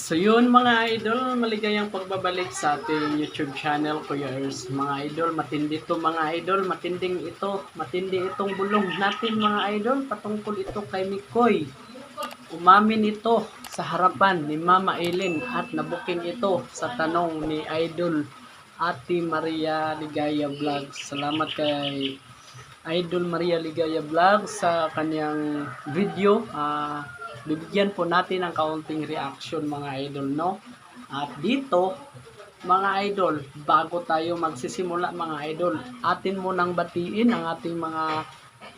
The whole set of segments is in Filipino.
So yun mga idol, maligayang pagbabalik sa ating YouTube channel, Kuya Ers. Mga idol, matindi to mga idol, matinding ito, matindi itong bulong natin mga idol, patungkol ito kay Mikoy. Umamin ito sa harapan ni Mama Ellen at nabuking ito sa tanong ni Idol Ate Maria Ligaya Vlog. Salamat kay Idol Maria Ligaya Vlog sa kanyang video. Bibigyan po natin ng kaunting reaction mga idol, no? At dito, mga idol, bago tayo magsisimula mga idol, atin munang batiin ang ating mga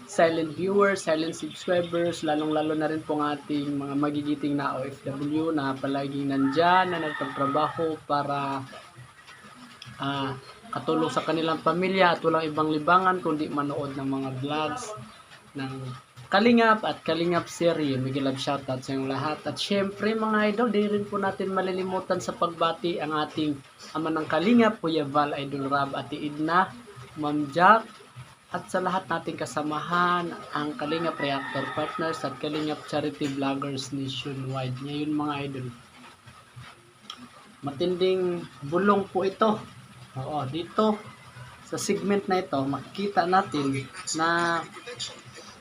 silent viewers, silent subscribers, lalong-lalo na rin po ang ating mga magigiting na OFW na palaging nandyan, na nagtatrabaho para katulong sa kanilang pamilya at walang ibang libangan kundi manood ng mga vlogs ng Kalingap at Kalingap Serie. Miguel love shoutout sa inyong lahat. At syempre mga idol, di rin po natin malilimutan sa pagbati ang ating ama ng Kalingap, Kuya Val, Idol Rab, Ate Edna, Ma'am Jack, at sa lahat nating kasamahan, ang Kalingap Reactor Partners at Kalingap Charity Vloggers Nationwide. Ngayon mga idol, matinding bulong po ito. Oo, dito sa segment na ito, makikita natin na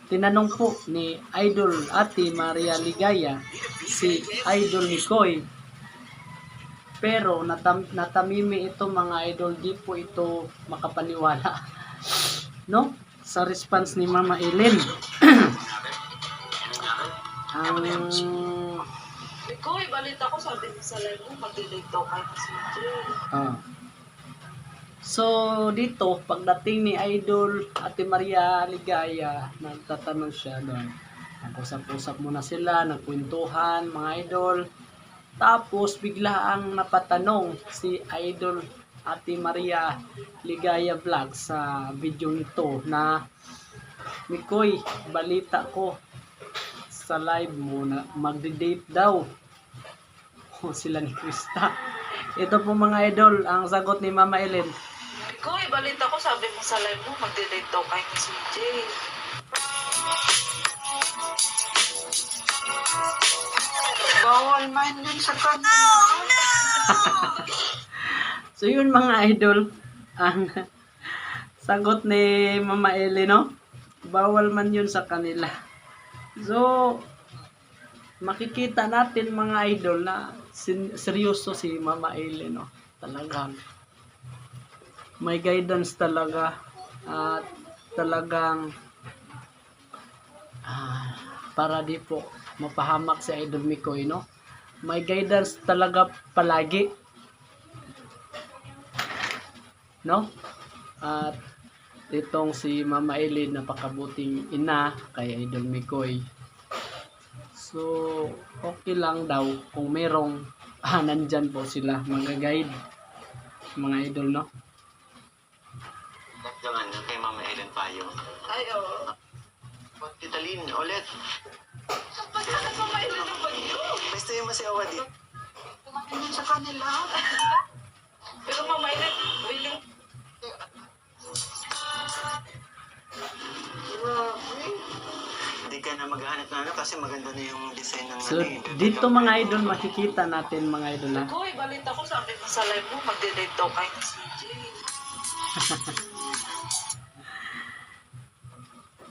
tinanong po ni Idol Ate Maria Ligaya si Idol Mikoy, pero natamimi ito mga idol, di po ito makapaniwala no sa response ni Mama Ellen. Mikoy, balita ko sabi sa live mo mag-delete daw kay CJ. So dito pagdating ni Idol Ate Maria Ligaya, nagtatanong siya doon. Nag-usap-usap muna sila, nagkwentuhan mga idol. Tapos bigla ang napatanong si Idol Ate Maria Ligaya Vlog sa video nito na, Mikoy, balita ko sa live mo na magde-date daw sila ni Krista. Ito po mga idol ang sagot ni Mama Ellen. Mikoy, balita ko sabi mo sa live mo magde-date daw kay CJ. Bawal man yun sa kanya. So yun mga idol, ang sagot ni Mama Ellen, no? Bawal man yun sa kanila. So makikita natin mga idol na seryoso si Mama Ellen, no? Talagang may guidance talaga at talagang para di po mapahamak si Idol Mikoy, no? May guidance talaga palagi, no? At itong si Mama Ellen, napakabuting ina kay Idol Mikoy. So okay lang daw kung merong nandyan po sila mag-guide mga idol, no? Naman kay Mama Ellen Payo. Ay, oo. Tita Lynn, ulit. Bakit Mama Ellen yung bagyo? Basta yung masiawa di. Tumakin yun sa kanila. Pero Mama Ellen, willing. Hindi ka na maghahanap na ano kasi maganda na yung design ng So dito mga idol makikita natin mga idol na Mikoy, balita ko sabi mo sa live mo magde-date daw kay CJ.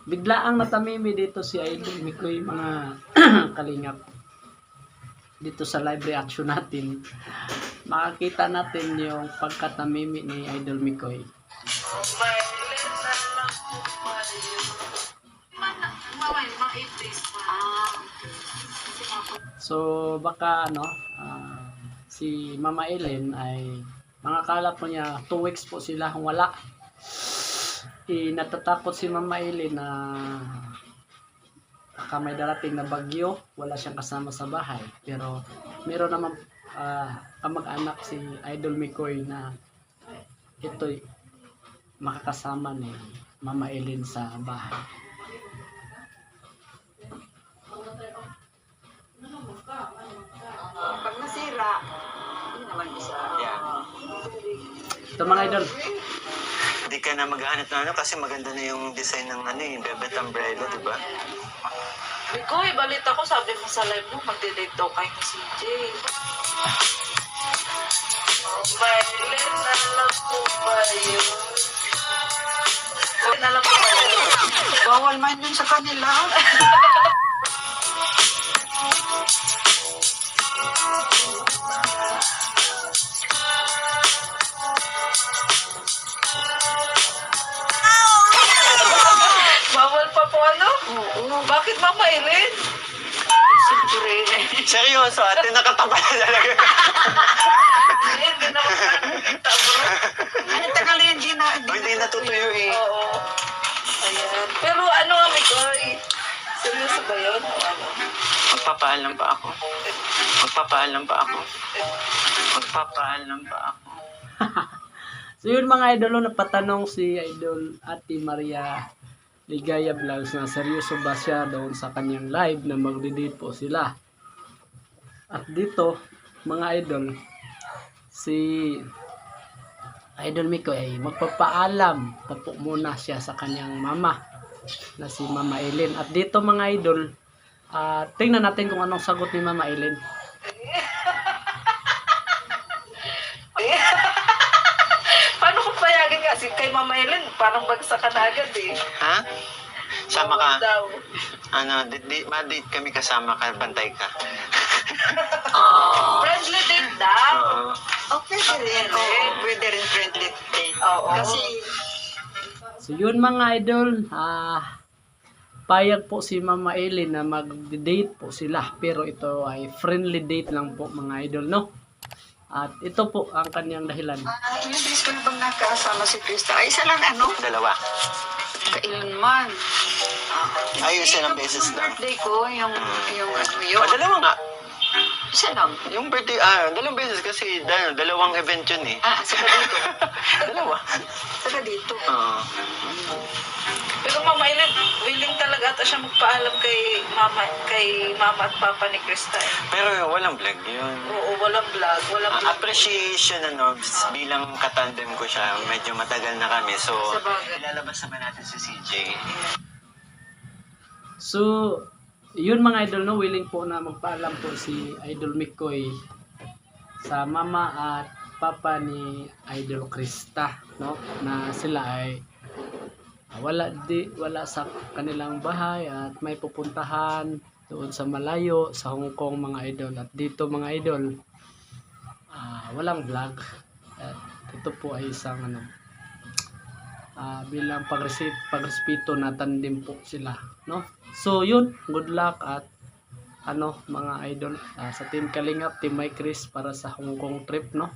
bigla ang natamimi dito si Idol Mikoy mga kalingap. Dito sa live reaction natin makikita natin yung pagkatamimi ni Idol Mikoy. So baka si Mama Ellen ay mga kala po niya 2 weeks po sila wala. Natatakot si Mama Ellen na baka may darating na bagyo, wala siyang kasama sa bahay. Pero meron naman kamag-anak si Idol Mikoy na ito'y makakasama ni Mama Ellen sa bahay. Pag nasira, hindi naman bisa. Yeah. Ito mga idol. Hindi ka na maghahanap na ano kasi maganda na yung design ng ano yung velvet umbrella, di ba? Mikoy, balita ko sabi mo sa live mo magde-date daw kay CJ. Ayun. Alam ko ba yun? Bawal man yun sa kanila. Bawal pa po ano? Oo. Bakit Mama Ellen? Siyempre. Seryoso, ate, nakataba na talaga. Ayun, hindi naman nakikita bro. Ay, tagal yan, di na. O, hindi natutuyo eh. Oo. Ayan. Pero ano, Mikoy? Seryoso ba yun? O ano? Magpapaalam pa ako. Magpapaalam pa ako. Magpapaalam pa ako. So yun mga idol, napatanong si Idol Ate Maria Ligaya Vlogs na seryoso ba siya doon sa kanyang live na magdi-date po sila. At dito mga idol, si Idol Miko ay magpapaalam pa po muna siya sa kanyang mama na si Mama Ellen. At dito mga idol, tingnan natin kung anong sagot ni Mama Ellen. Paano kung payagan nga? Kay Mama Ellen, parang bagsak ka na agad eh. Ha? Sama ka? Bawal daw. Ano, ma-date kami kasama ka, bantay ka. Friendly date daw. Oo. Oh, pwede rin. Oo, pwede rin friendly date. Oo. Kasi, So yun mga idol, payag po si Mama Ellen na mag-date po sila. Pero ito ay friendly date lang po mga idol, no? At ito po ang kanyang dahilan. ilang beses ko na bang nakasama si Krista? Ay, isa lang ano? Dalawa. Kailanman. Ay, isa lang beses lang. Birthday ko, yung ano yun. Dalawa nga. Isa lang. Yung birthday, dalawang beses kasi dalawang event yun eh. Saka dito. Dalawa. Saka dito. Oo. Pero Mama Ellen, willing talaga ata siya magpaalam kay Mama at Papa ni Krista eh. Pero walang vlog yun. Oo, walang vlog, walang vlog. Appreciation bilang katandem ko siya, medyo matagal na kami. So, Sabagay. ilalabas naman natin si CJ. So, yun mga idol, no, willing po na magpaalam po si Idol Mikoy sa mama at papa ni Idol Krista, no, na sila ay wala sa kanilang bahay at may pupuntahan doon sa malayo sa Hong Kong mga idol. At dito mga idol, walang vlog. At ito po ay isang bilang pagrespeto na tandem po sila, no? So yun, good luck at mga idol, sa Team Kalingap, Team Mike Chris para sa Hong Kong trip, no?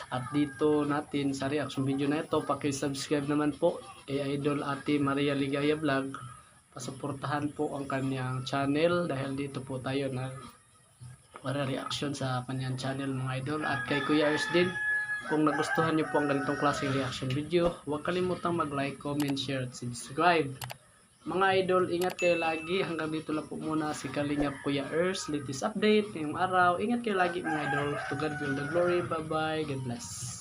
At dito natin sa reaction video na ito, paki-subscribe naman po Idol Ate Maria Ligaya Vlog. Pasuportahan po ang kanyang channel dahil dito po tayo para reaction sa kanyang channel mga idol. At kay Kuya Ers din, kung nagustuhan niyo po ang ganitong klaseng reaction video, huwag kalimutang mag-like, comment, share at subscribe. Mga idol, ingat kayo lagi. Hanggang dito lang po muna si Kalingap Kuya Ers. Latest update ngayong araw. Ingat kayo lagi mga idol. To God be all the glory. Bye bye. God bless.